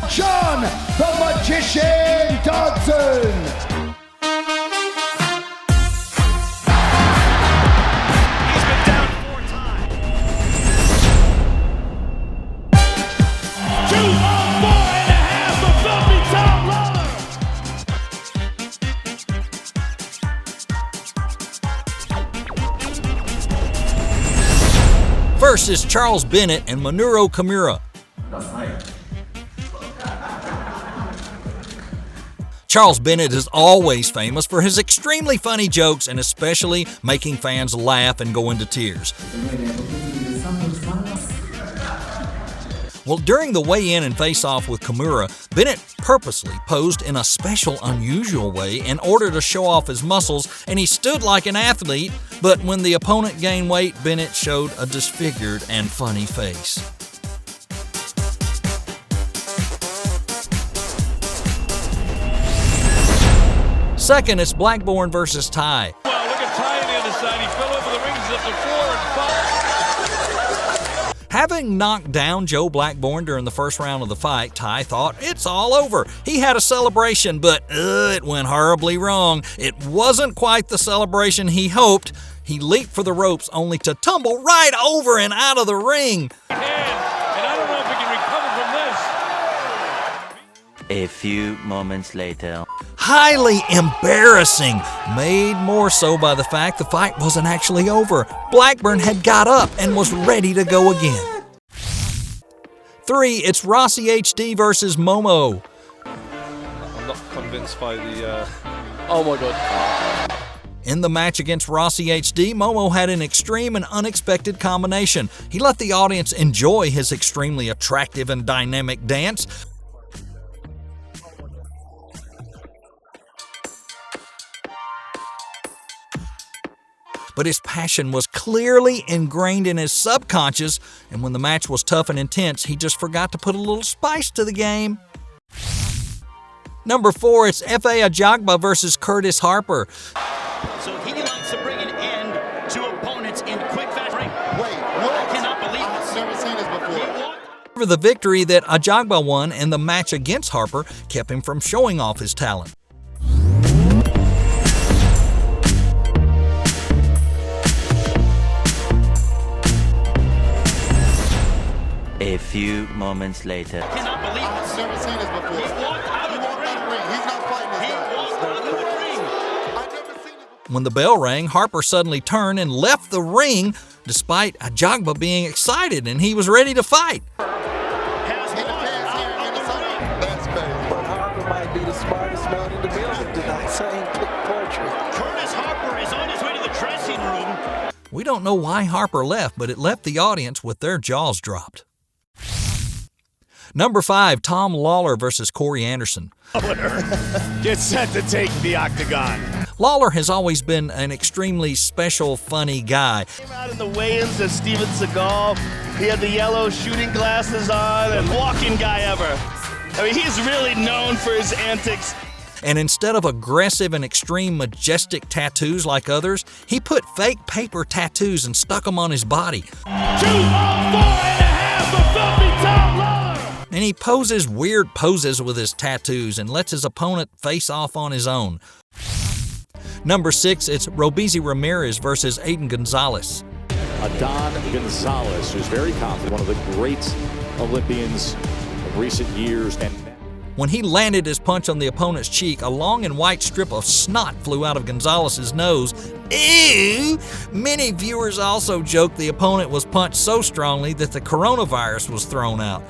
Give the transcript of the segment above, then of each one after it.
John the Magician Dodson. First is Charles Bennett and Minoru Kimura. Charles Bennett is always famous for his extremely funny jokes and especially making fans laugh and go into tears. Well, during the weigh-in and face-off with Kimura, Bennett purposely posed in a special, unusual way in order to show off his muscles, and he stood like an athlete, but when the opponent gained weight, Bennett showed a disfigured and funny face. Second, it's Blackbourn versus Tai. Well, look at Tai on the other side. He fell over the rings up to 4 and 5. Having knocked down Joe Blackbourn during the first round of the fight, Tai thought it's all over. He had a celebration, but it went horribly wrong. It wasn't quite the celebration he hoped. He leaped for the ropes only to tumble right over and out of the ring. And I don't know if he can recover from this. A few moments later. Highly embarrassing, made more so by the fact the fight wasn't actually over. Blackbourn had got up and was ready to go again. 3, it's Rossi HD versus Momo. I'm not convinced by the... Oh my God. In the match against Rossi HD, Momo had an extreme and unexpected combination. He let the audience enjoy his extremely attractive and dynamic dance. But his passion was clearly ingrained in his subconscious, and when the match was tough and intense, he just forgot to put a little spice to the game. Number 4, it's F.A. Ajagba versus Curtis Harper. So he likes to bring an end to opponents in quick fashion. Wait, what? I cannot believe this. I've never seen this before. The victory that Ajagba won and the match against Harper kept him from showing off his talent. A few moments later. I cannot believe this. I've never seen this before. He walked out of the ring. He's not fighting this guy. He walked out of the ring. I've never seen this before. When the bell rang, Harper suddenly turned and left the ring despite Ajagba being excited and he was ready to fight. Has won out of the ring. That's crazy. But Harper might be the smartest man in the building tonight, saying pick poetry. Curtis Harper is on his way to the dressing room. We don't know why Harper left, but it left the audience with their jaws dropped. Number 5, Tom Lawler versus Corey Anderson. Get set to take the octagon. Lawler has always been an extremely special, funny guy. Came out in the weigh-ins as Steven Seagal. He had the yellow shooting glasses on and Walking guy ever. I mean, he's really known for his antics. And instead of aggressive and extreme majestic tattoos like others, he put fake paper tattoos and stuck them on his body. 2 on 4 and a half of filthy Tom Lawler. And he poses weird poses with his tattoos and lets his opponent face off on his own. Number 6, it's Robeisy Ramirez versus Aiden Gonzalez. Adon Gonzalez, who's very confident, one of the great Olympians of recent years. And when he landed his punch on the opponent's cheek, a long and white strip of snot flew out of Gonzalez's nose. Ew! Many viewers also joked the opponent was punched so strongly that the coronavirus was thrown out.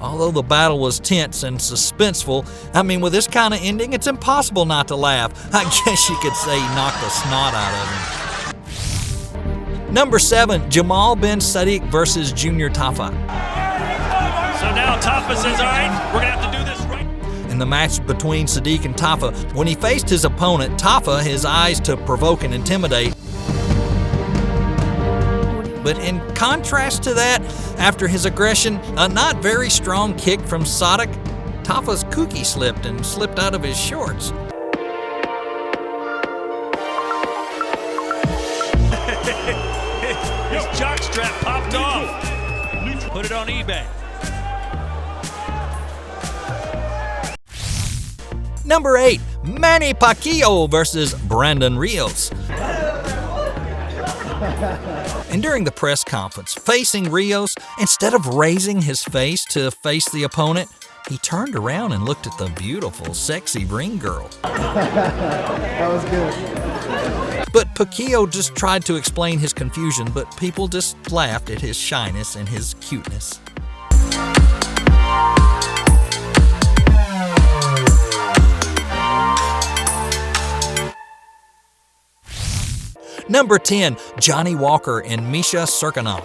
Although the battle was tense and suspenseful, I mean, with this kind of ending, it's impossible not to laugh. I guess you could say he knocked the snot out of him. Number 7, Jamal Ben Sadiq versus Junior Tafa. So now Tafa says, all right, we're going to have to do this right. In the match between Sadiq and Tafa, when he faced his opponent, Tafa, his eyes to provoke and intimidate. But in contrast to that, after his aggression, a not very strong kick from Sadiq, Tafa's kookie slipped and slipped out of his shorts. His jockstrap popped off. it on eBay. Number 8, Manny Pacquiao versus Brandon Rios. And during the press conference, facing Rios, instead of raising his face to face the opponent, he turned around and looked at the beautiful, sexy ring girl. That was good. But Pacquiao just tried to explain his confusion, but people just laughed at his shyness and his cuteness. Number 10, Johnny Walker and Misha Cirkunov.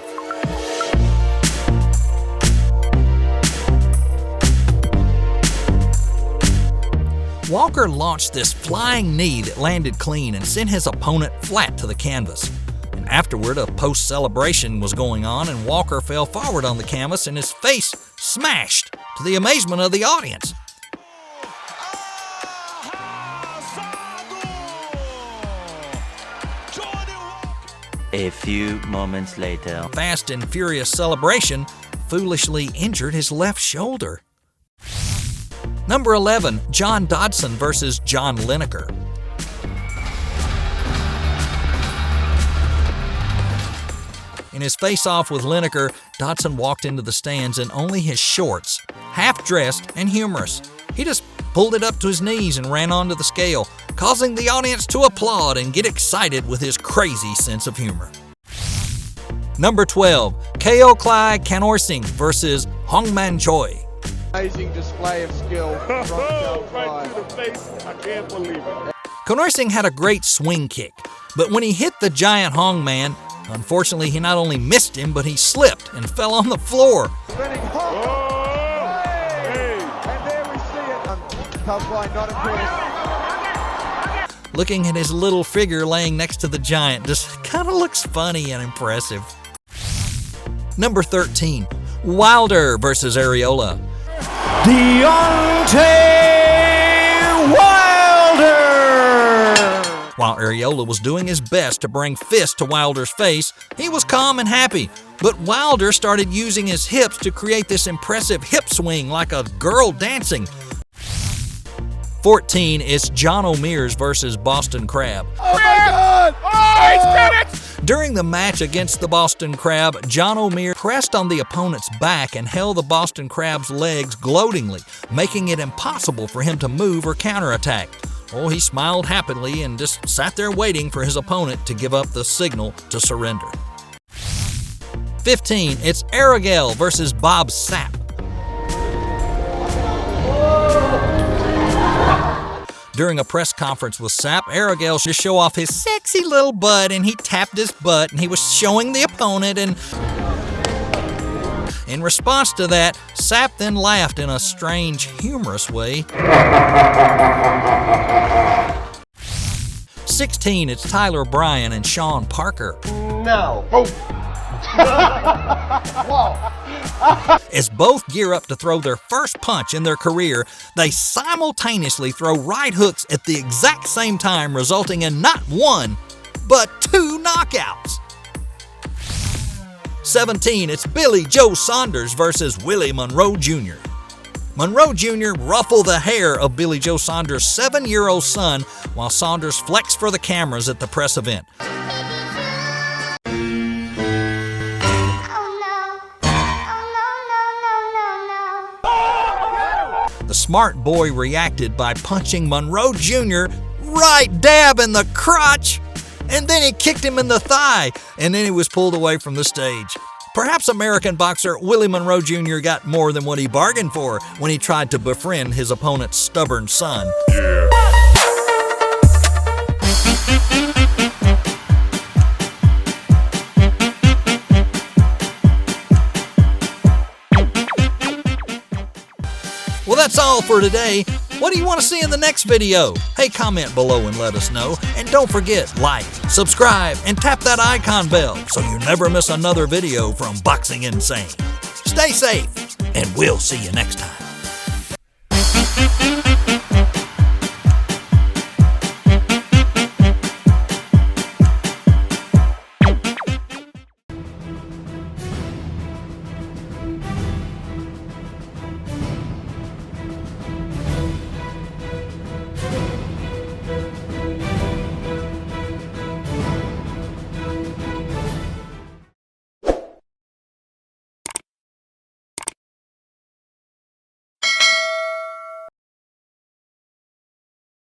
Walker launched this flying knee that landed clean and sent his opponent flat to the canvas. And afterward, a post-celebration was going on, and Walker fell forward on the canvas and his face smashed, to the amazement of the audience. A few moments later. Fast and furious celebration foolishly injured his left shoulder. Number 11, John Dodson versus John Lineker. In his face-off with Lineker, Dodson walked into the stands in only his shorts, half-dressed and humorous. He just pulled it up to his knees and ran onto the scale, causing the audience to applaud and get excited with his crazy sense of humor. Number 12, Ko Klai Kanorsing versus Hongman Choi. Amazing display of skill from Joe Right to the face. I can't believe it. Kanorsing had a great swing kick, but when he hit the giant Hongman, unfortunately he not only missed him, but he slipped and fell on the floor. Spinning Hong. And there we see it. Tough line, not impressed. Looking at his little figure laying next to the giant just kind of looks funny and impressive. Number 13, Wilder versus Areola. Deontay Wilder! While Areola was doing his best to bring fists to Wilder's face, he was calm and happy. But Wilder started using his hips to create this impressive hip swing like a girl dancing. 14 is John O'Mears versus Boston Crab. Oh my God! Oh, he's got it! During the match against the Boston Crab, John O'Mears pressed on the opponent's back and held the Boston Crab's legs gloatingly, making it impossible for him to move or counterattack. Oh, he smiled happily and just sat there waiting for his opponent to give up the signal to surrender. 15, it's Aragel versus Bob Sapp. During a press conference with Sapp, Aragel to show off his sexy little butt, and he tapped his butt and he was showing the opponent, and in response to that, Sapp then laughed in a strange, humorous way. 16, it's Tyler Bryan and Sean Parker. No. As both gear up to throw their first punch in their career, they simultaneously throw right hooks at the exact same time, resulting in not one, but 2 knockouts. 17, it's Billy Joe Saunders versus Willie Monroe Jr. Monroe Jr. ruffled the hair of Billy Joe Saunders' 7-year-old son while Saunders flexed for the cameras at the press event. The smart boy reacted by punching Monroe Jr. right dab in the crotch, and then he kicked him in the thigh, and then he was pulled away from the stage. Perhaps American boxer Willie Monroe Jr. got more than what he bargained for when he tried to befriend his opponent's stubborn son. Well, that's all for today. What do you want to see in the next video? Hey, comment below and let us know. And don't forget, like, subscribe, and tap that icon bell so you never miss another video from Boxing Insane. Stay safe, and we'll see you next time.